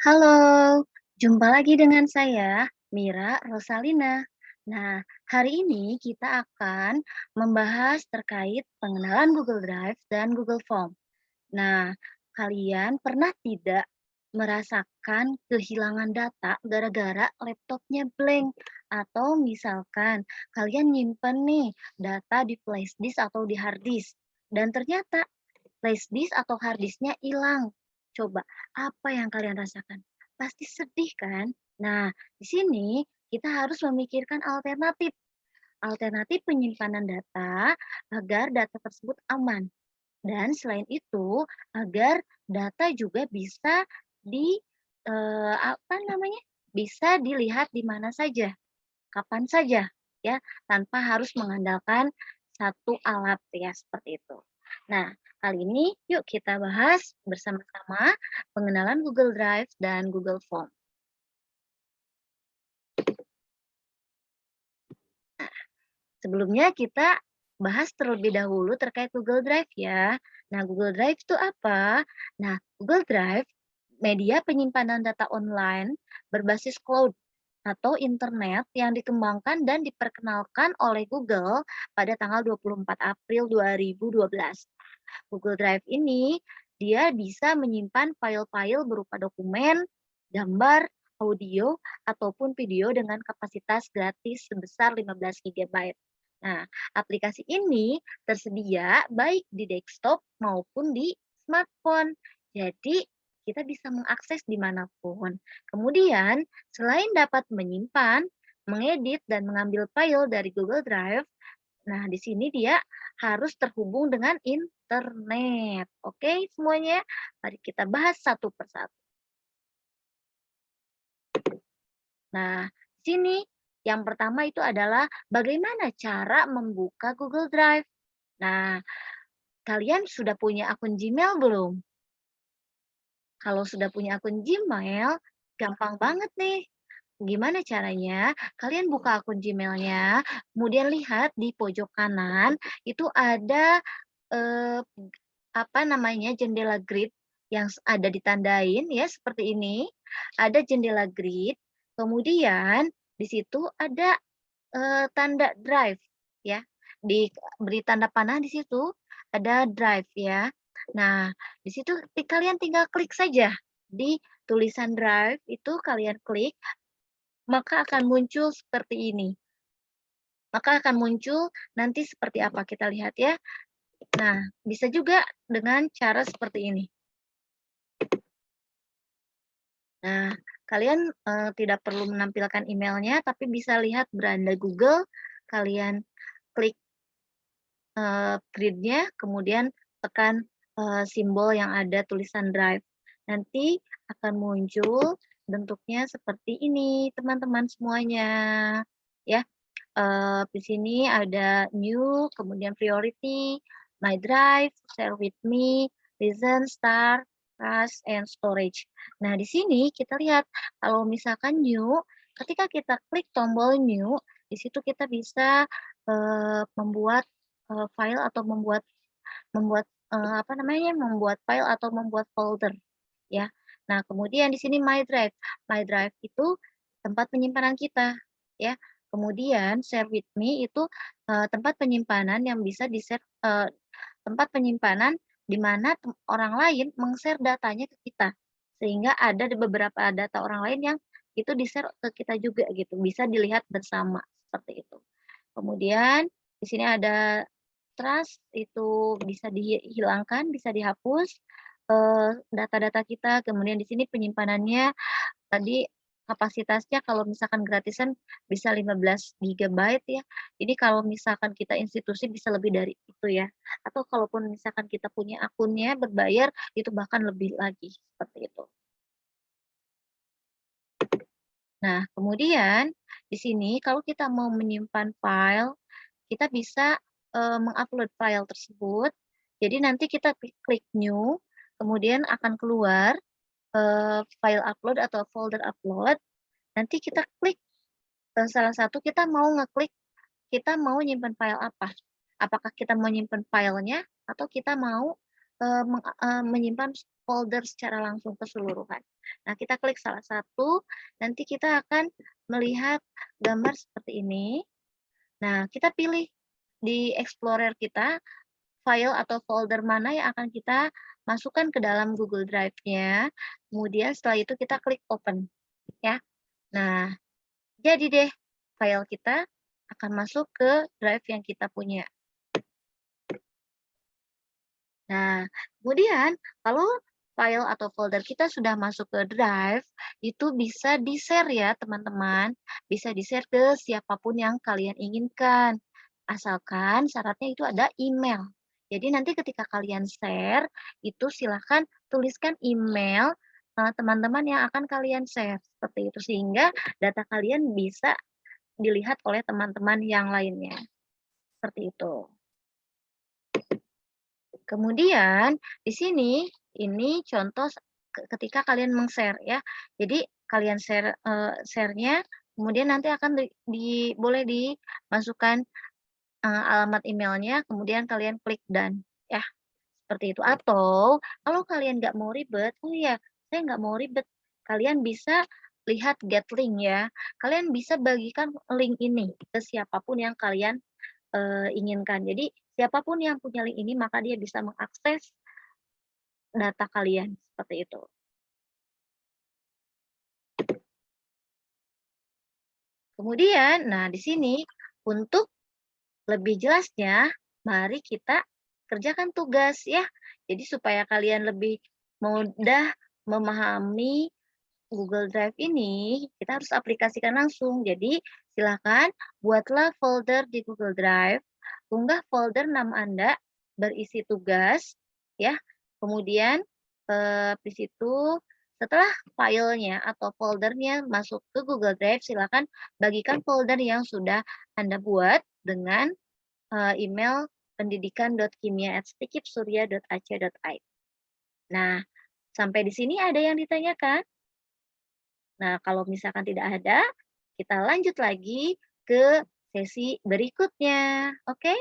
Halo, jumpa lagi dengan saya, Mira Rosalina. Nah, hari ini kita akan membahas terkait pengenalan Google Drive dan Google Form. Nah, kalian pernah tidak merasakan kehilangan data gara-gara laptopnya blank? Atau misalkan kalian nyimpen nih data di flash disk atau di hard disk, dan ternyata flash disk atau hard disknya hilang. Coba, apa yang kalian rasakan? Pasti sedih kan? Nah, di sini kita harus memikirkan alternatif. Alternatif penyimpanan data agar data tersebut aman. Dan selain itu, agar data juga bisa di apa namanya? Bisa dilihat di mana saja, kapan saja, ya, tanpa harus mengandalkan satu alat ya, seperti itu. Nah, kali ini yuk kita bahas bersama-sama pengenalan Google Drive dan Google Form. Sebelumnya kita bahas terlebih dahulu terkait Google Drive ya. Nah, Google Drive itu apa? Nah, Google Drive media penyimpanan data online berbasis cloud atau internet yang dikembangkan dan diperkenalkan oleh Google pada tanggal 24 April 2012. Google Drive ini dia bisa menyimpan file-file berupa dokumen, gambar, audio, ataupun video dengan kapasitas gratis sebesar 15 GB. Nah, aplikasi ini tersedia baik di desktop maupun di smartphone. Jadi, kita bisa mengakses dimanapun. Kemudian, selain dapat menyimpan, mengedit, dan mengambil file dari Google Drive, nah di sini dia harus terhubung dengan internet. Oke semuanya? Mari kita bahas satu persatu. Nah, di sini yang pertama itu adalah bagaimana cara membuka Google Drive. Nah, kalian sudah punya akun Gmail belum? Kalau sudah punya akun Gmail, gampang banget nih. Gimana caranya? Kalian buka akun Gmail-nya, kemudian lihat di pojok kanan itu ada eh, apa namanya jendela grid yang ada ditandain ya seperti ini. Ada jendela grid, kemudian di situ ada tanda drive ya. Diberi tanda panah di situ ada drive ya. Nah, di situ kalian tinggal klik saja di tulisan drive itu kalian klik, maka akan muncul seperti ini. Maka akan muncul nanti seperti apa kita lihat ya. Nah, bisa juga dengan cara seperti ini. Nah, kalian tidak perlu menampilkan emailnya, tapi bisa lihat beranda Google, kalian klik grid-nya, kemudian tekan simbol yang ada tulisan drive. Nanti akan muncul bentuknya seperti ini, teman-teman semuanya. Ya, di sini ada new, kemudian priority, my drive, share with me, listen, start, trust, and storage. Nah, di sini kita lihat kalau misalkan new, ketika kita klik tombol new, di situ kita bisa membuat file atau membuat membuat apa namanya, membuat file atau membuat folder ya. Nah, kemudian di sini My Drive. My Drive itu tempat penyimpanan kita ya. Kemudian Share with Me itu tempat penyimpanan yang bisa di-share tempat penyimpanan di mana orang lain meng-share datanya ke kita. Sehingga ada di beberapa data orang lain yang itu di-share ke kita juga gitu, bisa dilihat bersama seperti itu. Kemudian di sini ada trust itu bisa dihilangkan, bisa dihapus, data-data kita, kemudian di sini penyimpanannya tadi kapasitasnya kalau misalkan gratisan bisa 15 gigabyte ya. Jadi kalau misalkan kita institusi bisa lebih dari itu ya. Atau kalaupun misalkan kita punya akunnya berbayar, itu bahkan lebih lagi, seperti itu. Nah, kemudian di sini kalau kita mau menyimpan file, kita bisa, mengupload file tersebut. Jadi nanti kita klik new, kemudian akan keluar, file upload atau folder upload, nanti kita klik, salah satu kita mau ngeklik, kita mau nyimpen file apa. Apakah kita mau nyimpen filenya atau kita mau menyimpan folder secara langsung keseluruhan. Nah, kita klik salah satu, nanti kita akan melihat gambar seperti ini. Nah, kita pilih di Explorer kita, file atau folder mana yang akan kita masukkan ke dalam Google Drive-nya. Kemudian setelah itu kita klik open, ya. Nah, jadi deh file kita akan masuk ke drive yang kita punya. Nah, kemudian kalau file atau folder kita sudah masuk ke drive, itu bisa di-share ya teman-teman. Bisa di-share ke siapapun yang kalian inginkan. Asalkan syaratnya itu ada email. Jadi nanti ketika kalian share, itu silahkan tuliskan email teman-teman yang akan kalian share. Seperti itu, sehingga data kalian bisa dilihat oleh teman-teman yang lainnya. Seperti itu. Kemudian di sini, ini contoh ketika kalian meng-share ya. Jadi kalian share, share-nya, kemudian nanti akan boleh dimasukkan, alamat emailnya, kemudian kalian klik done, ya, seperti itu. Atau kalau kalian nggak mau ribet, oh iya, saya nggak mau ribet, kalian bisa lihat get link ya. Kalian bisa bagikan link ini ke siapapun yang kalian inginkan. Jadi siapapun yang punya link ini maka dia bisa mengakses data kalian, seperti itu. Kemudian, nah di sini untuk lebih jelasnya, mari kita kerjakan tugas ya. Jadi supaya kalian lebih mudah memahami Google Drive ini, kita harus aplikasikan langsung. Jadi silakan buatlah folder di Google Drive, unggah folder nama Anda berisi tugas, ya. Kemudian di situ setelah filenya atau foldernya masuk ke Google Drive, silakan bagikan folder yang sudah Anda buat dengan email pendidikan.kimia@stikipsurya.ac.id. Nah, sampai di sini ada yang ditanyakan? Nah, kalau misalkan tidak ada, kita lanjut lagi ke sesi berikutnya. Oke?